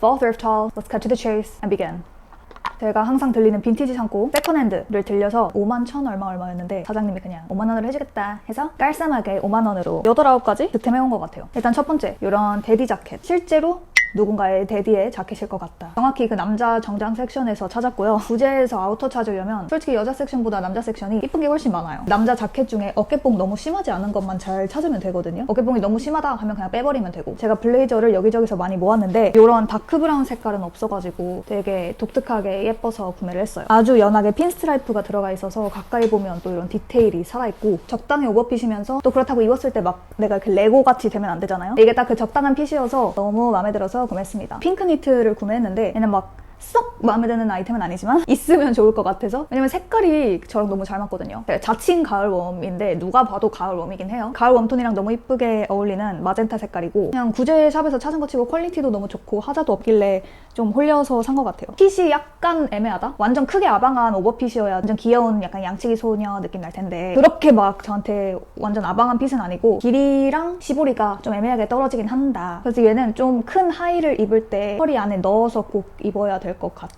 Fall thrift haul, let's cut to the chase and begin. 제가 항상 들리는 빈티지 창고 세컨핸드를 들려서 51,000 얼마였는데 사장님이 그냥 5만원으로 해주겠다 해서 깔쌈하게 5만원으로 8, 9가지 득템해온 것 같아요. 일단 첫 번째, 이런 데디 자켓. 실제로 누군가의 데디의 자켓일 것 같다. 정확히 그 남자 정장 섹션에서 찾았고요. 부재에서 아우터 찾으려면 솔직히 여자 섹션보다 남자 섹션이 이쁜 게 훨씬 많아요. 남자 자켓 중에 어깨뽕 너무 심하지 않은 것만 잘 찾으면 되거든요. 어깨뽕이 너무 심하다 하면 그냥 빼버리면 되고, 제가 블레이저를 여기저기서 많이 모았는데 이런 다크 브라운 색깔은 없어가지고 되게 독특하게 예뻐서 구매를 했어요. 아주 연하게 핀 스트라이프가 들어가 있어서 가까이 보면 또 이런 디테일이 살아있고 적당히 오버핏이면서 또 그렇다고 입었을 때 막 내가 이렇게 레고 같이 되면 안 되잖아요. 이게 딱 그 적당한 핏이어서 너무 마음에 들어서 구매했습니다. 핑크 니트를 구매했는데 얘는 막 썩 마음에 드는 아이템은 아니지만 있으면 좋을 것 같아서, 왜냐면 색깔이 저랑 너무 잘 맞거든요. 자칭 가을 웜인데 누가 봐도 가을 웜이긴 해요. 가을 웜톤이랑 너무 이쁘게 어울리는 마젠타 색깔이고, 그냥 구제샵에서 찾은 거 치고 퀄리티도 너무 좋고 하자도 없길래 좀 홀려서 산 것 같아요. 핏이 약간 애매하다? 완전 크게 아방한 오버핏이어야 완전 귀여운 약간 양치기 소녀 느낌 날 텐데 그렇게 막 저한테 완전 아방한 핏은 아니고 길이랑 시보리가 좀 애매하게 떨어지긴 한다. 그래서 얘는 좀 큰 하의를 입을 때 허리 안에 넣어서 꼭 입어야 될 것 같아요.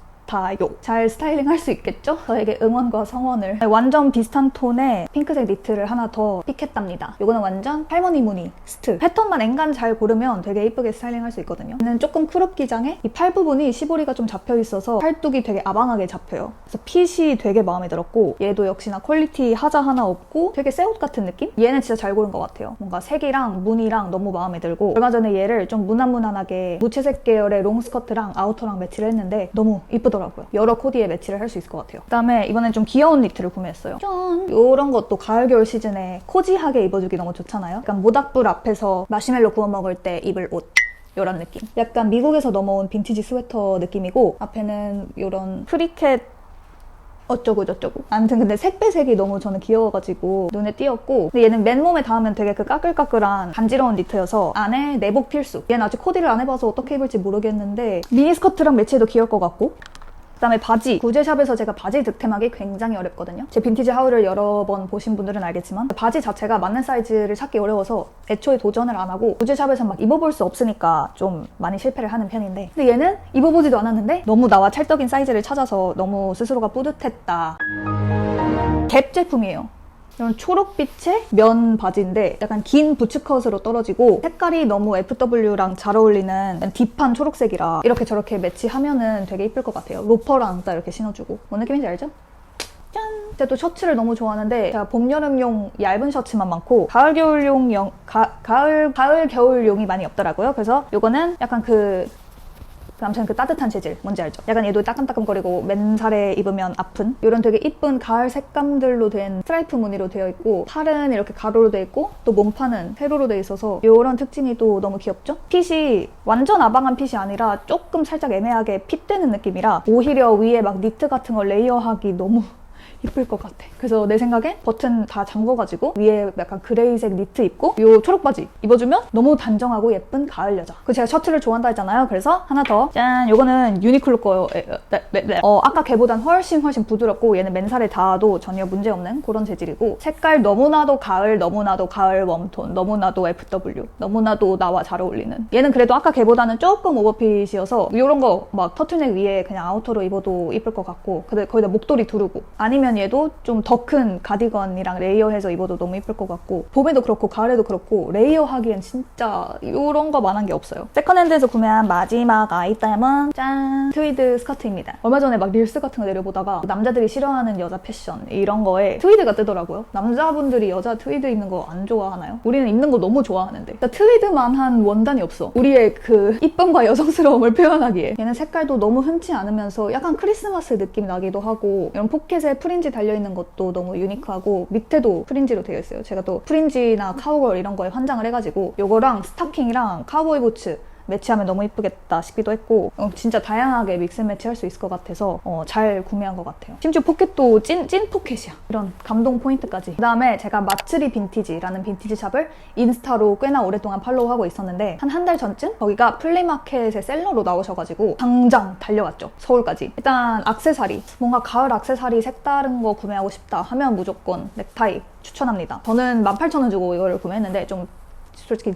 잘 스타일링 할 수 있겠죠? 저에게 응원과 성원을. 완전 비슷한 톤의 핑크색 니트를 하나 더 픽했답니다. 이거는 완전 할머니 무늬 스트. 패턴만 앵간 잘 고르면 되게 이쁘게 스타일링 할 수 있거든요. 얘는 조금 크롭 기장에 이 팔 부분이 시보리가 좀 잡혀 있어서 팔뚝이 되게 아방하게 잡혀요. 그래서 핏이 되게 마음에 들었고, 얘도 역시나 퀄리티 하자 하나 없고 되게 새 옷 같은 느낌? 얘는 진짜 잘 고른 것 같아요. 뭔가 색이랑 무늬랑 너무 마음에 들고, 얼마 전에 얘를 좀 무난무난하게 무채색 계열의 롱 스커트랑 아우터랑 매치를 했는데 너무 이쁘더라고요. 여러 코디에 매치를 할 수 있을 것 같아요. 그다음에 이번엔 좀 귀여운 니트를 구매했어요. 짠! 이런 것도 가을 겨울 시즌에 코지하게 입어주기 너무 좋잖아요. 약간 모닥불 앞에서 마시멜로 구워 먹을 때 입을 옷, 이런 느낌. 약간 미국에서 넘어온 빈티지 스웨터 느낌이고, 앞에는 이런 프리켓 어쩌고 저쩌고. 아무튼 근데 색배색이 너무 저는 귀여워가지고 눈에 띄었고, 근데 얘는 맨몸에 닿으면 되게 그 까끌까끌한 간지러운 니트여서 안에 내복 필수. 얘는 아직 코디를 안 해봐서 어떻게 입을지 모르겠는데 미니스커트랑 매치해도 귀여울 것 같고, 그다음에 바지. 구제샵에서 제가 바지 득템하기 굉장히 어렵거든요. 제 빈티지 하울을 여러 번 보신 분들은 알겠지만 바지 자체가 맞는 사이즈를 찾기 어려워서 애초에 도전을 안 하고, 구제샵에서 막 입어볼 수 없으니까 좀 많이 실패를 하는 편인데, 근데 얘는 입어보지도 않았는데 너무 나와 찰떡인 사이즈를 찾아서 너무 스스로가 뿌듯했다. 갭 제품이에요. 이런 초록빛의 면 바지인데 약간 긴 부츠컷으로 떨어지고, 색깔이 너무 FW랑 잘 어울리는 딥한 초록색이라 이렇게 저렇게 매치하면은 되게 이쁠 것 같아요. 로퍼랑 딱 이렇게 신어주고. 뭔 느낌인지 알죠? 짠! 제가 또 셔츠를 너무 좋아하는데 제가 봄, 여름용 얇은 셔츠만 많고 가을, 겨울용 가을, 겨울용이 많이 없더라고요. 그래서 이거는 약간 아무튼 그 따뜻한 재질, 뭔지 알죠? 약간 얘도 따끔따끔거리고 맨살에 입으면 아픈 이런 되게 이쁜 가을 색감들로 된 스트라이프 무늬로 되어 있고, 팔은 이렇게 가로로 되어 있고 또 몸판은 세로로 되어 있어서 이런 특징이 또 너무 귀엽죠? 핏이 완전 아방한 핏이 아니라 조금 살짝 애매하게 핏되는 느낌이라 오히려 위에 막 니트 같은 거 레이어하기 너무 이쁠 것 같아. 그래서 내 생각에 버튼 다 잠궈가지고 위에 약간 그레이색 니트 입고 요 초록바지 입어주면 너무 단정하고 예쁜 가을 여자. 그 제가 셔츠를 좋아한다 했잖아요. 그래서 하나 더. 짠! 요거는 유니클로 거예요. 아까 걔보단 훨씬 부드럽고 얘는 맨살에 닿아도 전혀 문제없는 그런 재질이고, 색깔 너무나도 가을 웜톤, 너무나도 FW, 너무나도 나와 잘 어울리는. 얘는 그래도 아까 걔보다는 조금 오버핏이어서 요런 거 막 터틀넥 위에 그냥 아우터로 입어도 이쁠 것 같고, 근데 거기다 목도리 두르고, 아니면 얘도 좀 더 큰 가디건이랑 레이어해서 입어도 너무 이쁠 것 같고, 봄에도 그렇고 가을에도 그렇고 레이어 하기엔 진짜 이런 거 만한 게 없어요. 세컨핸드에서 구매한 마지막 아이템은 짠! 트위드 스커트입니다. 얼마 전에 막 릴스 같은 거 내려보다가 남자들이 싫어하는 여자 패션 이런 거에 트위드가 뜨더라고요. 남자분들이 여자 트위드 입는 거 안 좋아하나요? 우리는 입는 거 너무 좋아하는데 트위드만한 원단이 없어. 우리의 그 이쁨과 여성스러움을 표현하기에. 얘는 색깔도 너무 흔치 않으면서 약간 크리스마스 느낌 나기도 하고, 이런 포켓에 프린지 달려있는 것도 너무 유니크하고, 밑에도 프린지로 되어 있어요. 제가 또 프린지나 카우걸 이런 거에 환장을 해가지고 요거랑 스타킹이랑 카우보이 부츠 매치하면 너무 이쁘겠다 싶기도 했고, 진짜 다양하게 믹스 매치 할 수 있을 것 같아서 잘 구매한 것 같아요. 심지어 포켓도 찐 포켓이야. 이런 감동 포인트까지. 그 다음에 제가 마츠리 빈티지라는 빈티지 샵을 인스타로 꽤나 오랫동안 팔로우하고 있었는데 한 달 전쯤 거기가 플리마켓의 셀러로 나오셔가지고 당장 달려갔죠. 서울까지. 일단 액세서리, 뭔가 가을 액세서리 색다른 거 구매하고 싶다 하면 무조건 넥타이 추천합니다. 저는 18,000원 주고 이거를 구매했는데 좀 솔직히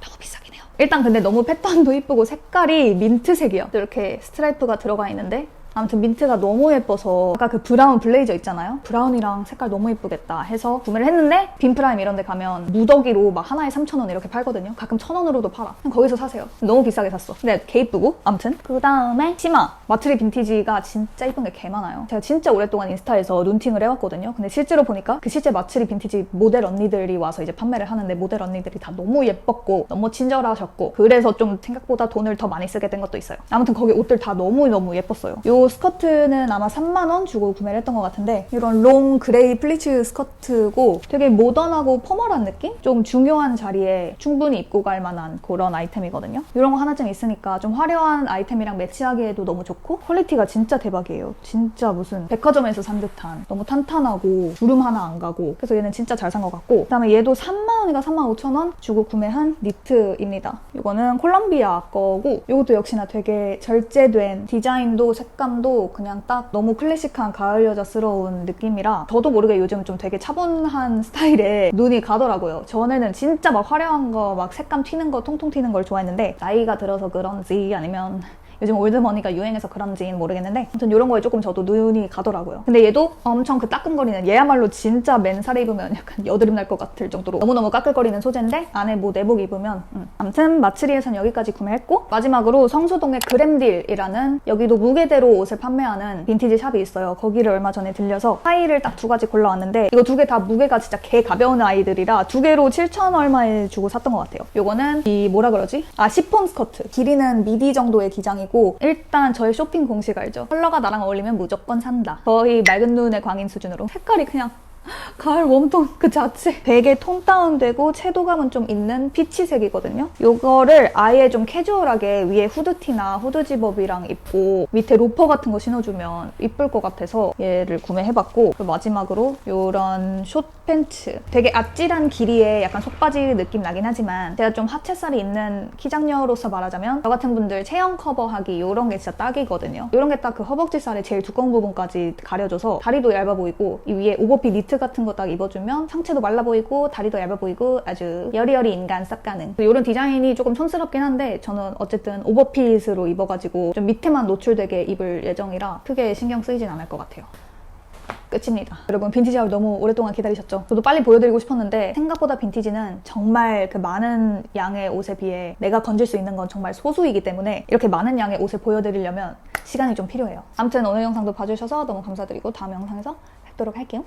너무 비싸긴 해요. 일단 근데 너무 패턴도 이쁘고 색깔이 민트색이야. 이렇게 스트라이프가 들어가 있는데 아무튼 민트가 너무 예뻐서 아까 그 브라운 블레이저 있잖아요. 브라운이랑 색깔 너무 예쁘겠다 해서 구매를 했는데 빈프라임 이런 데 가면 무더기로 막 하나에 3,000원 이렇게 팔거든요. 가끔 1,000원으로도 팔아. 그냥 거기서 사세요. 너무 비싸게 샀어. 근데 개 이쁘고 아무튼 그 다음에 치마. 마트리 빈티지가 진짜 이쁜 게 개 많아요. 제가 진짜 오랫동안 인스타에서 눈팅을 해왔거든요. 근데 실제로 보니까 그 실제 마트리 빈티지 모델 언니들이 와서 이제 판매를 하는데 모델 언니들이 다 너무 예뻤고 너무 친절하셨고 그래서 좀 생각보다 돈을 더 많이 쓰게 된 것도 있어요. 아무튼 거기 옷들 다 너무너무 예뻤어요. 요 스커트는 아마 3만원 주고 구매를 했던 것 같은데 이런 롱 그레이 플리츠 스커트고 되게 모던하고 포멀한 느낌? 좀 중요한 자리에 충분히 입고 갈 만한 그런 아이템이거든요. 이런 거 하나쯤 있으니까 좀 화려한 아이템이랑 매치하기에도 너무 좋고 퀄리티가 진짜 대박이에요. 진짜 무슨 백화점에서 산 듯한 너무 탄탄하고 주름 하나 안 가고 그래서 얘는 진짜 잘 산 것 같고 그 다음에 얘도 3만원인가 35,000원 주고 구매한 니트입니다. 이거는 콜롬비아 거고 이것도 역시나 되게 절제된 디자인도 색감 도 그냥 딱 너무 클래식한 가을 여자스러운 느낌이라 저도 모르게 요즘 좀 되게 차분한 스타일에 눈이 가더라고요. 전에는 진짜 막 화려한 거 막 색감 튀는 거 통통 튀는 걸 좋아했는데 나이가 들어서 그런지 아니면 요즘 올드머니가 유행해서 그런지는 모르겠는데 아무튼 이런 거에 조금 저도 눈이 가더라고요. 근데 얘도 엄청 그 따끔거리는 얘야말로 진짜 맨살에 입으면 약간 여드름 날 것 같을 정도로 너무너무 까끌거리는 소재인데 안에 뭐 내복 입으면 아무튼 마츠리에선 여기까지 구매했고 마지막으로 성수동의 그램딜이라는 여기도 무게대로 옷을 판매하는 빈티지 샵이 있어요. 거기를 얼마 전에 들려서 하의를 딱 2가지 골라왔는데 이거 2개 다 무게가 진짜 개 가벼운 아이들이라 2개로 7,000 얼마에 주고 샀던 것 같아요. 요거는 이 뭐라 그러지? 시폰 스커트. 길이는 미디 정도의 기장이고 일단 저의 쇼핑 공식 알죠? 컬러가 나랑 어울리면 무조건 산다. 거의 맑은 눈의 광인 수준으로 색깔이 그냥 가을 웜톤 그 자체. 되게 톤 다운되고 채도감은 좀 있는 피치색이거든요. 이거를 아예 좀 캐주얼하게 위에 후드티나 후드 집업이랑 입고 밑에 로퍼 같은 거 신어주면 이쁠 것 같아서 얘를 구매해봤고 그리고 마지막으로 이런 숏 팬츠. 되게 아찔한 길이에 약간 속바지 느낌 나긴 하지만 제가 좀 하체살이 있는 키장녀로서 말하자면 저 같은 분들 체형 커버하기 이런 게 진짜 딱이거든요. 이런 게 딱 그 허벅지 살의 제일 두꺼운 부분까지 가려줘서 다리도 얇아 보이고 이 위에 오버핏 니트 같은 거 딱 입어주면 상체도 말라 보이고 다리도 얇아 보이고 아주 여리여리 인간 싹 가는 이런 디자인이 조금 촌스럽긴 한데 저는 어쨌든 오버핏으로 입어가지고 좀 밑에만 노출되게 입을 예정이라 크게 신경 쓰이진 않을 것 같아요. 끝입니다. 여러분 빈티지 하울 너무 오랫동안 기다리셨죠? 저도 빨리 보여드리고 싶었는데 생각보다 빈티지는 정말 그 많은 양의 옷에 비해 내가 건질 수 있는 건 정말 소수이기 때문에 이렇게 많은 양의 옷을 보여드리려면 시간이 좀 필요해요. 아무튼 오늘 영상도 봐주셔서 너무 감사드리고 다음 영상에서 뵙도록 할게요.